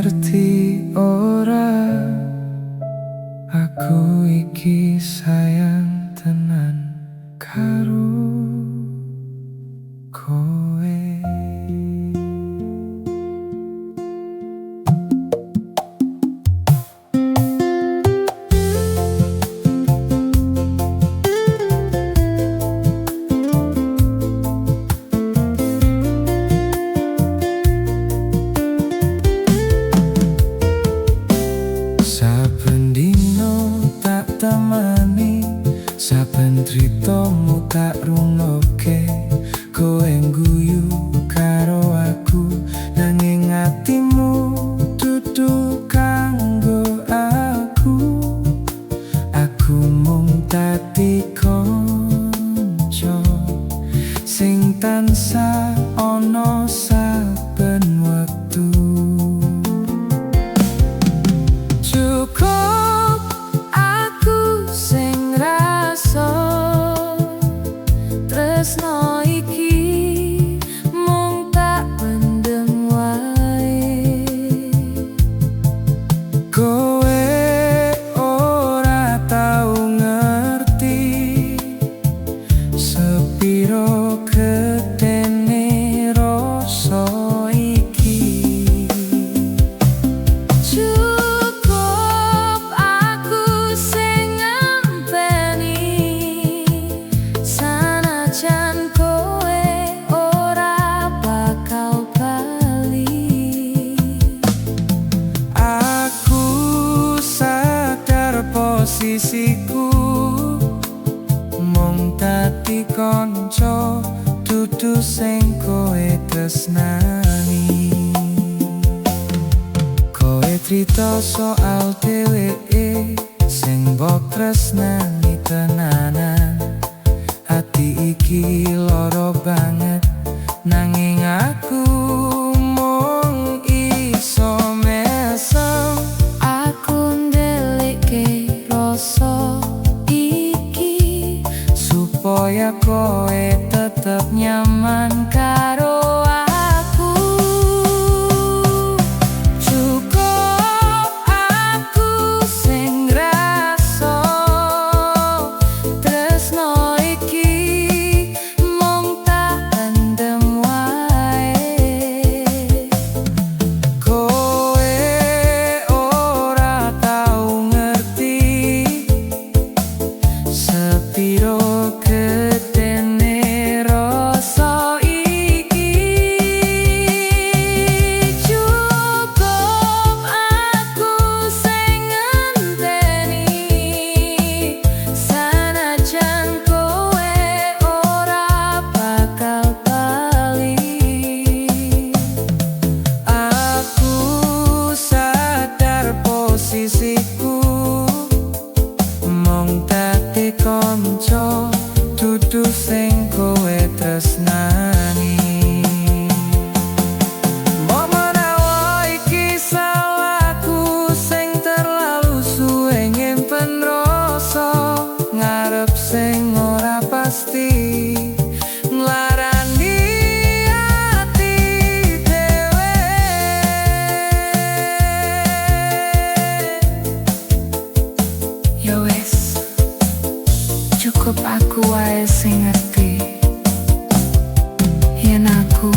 ngerti ora, aku iki sayang tenan karo kowe. Saben dino tak temani, saben critamu tak rungokke. Kowe ngguyu karo aku, nanging atimu dudu kanggo aku. Aku mung dadi kanca sing tansah ana saben wektu. Cukup aku sing ngrasa tresno iki mung tak pendem wae. Kowe ora tau ngerti sepiro gedene rasa iki. Posisiku mung dadi kanca, dudu sing kowe tresnani. Kowe crita soal dheweke sing mbok tresnani tenanan. Ati iki lara banget, nanging aku mung iso mesem. Aku ndelikke rasa iki supaya kowe tetep nyaman karo aku. Cukup aku sing ngrasa tresno iki mung tak pendem wae. Kowe ora tau ngerti sepiro gedene rasa iki. Cukup aku sing ngenteni, sanajan kowe ora bakal bali. Aku sadar posisiku mung dadi kanca, dudu sing kowe tresnani. Mbok menawa iki salahku sing terlalu suwe nyimpen rasa, ngarep sing ora pasti, nglarani ati dhewe. Ya wes, cukup aku wae sing ngerti yen aku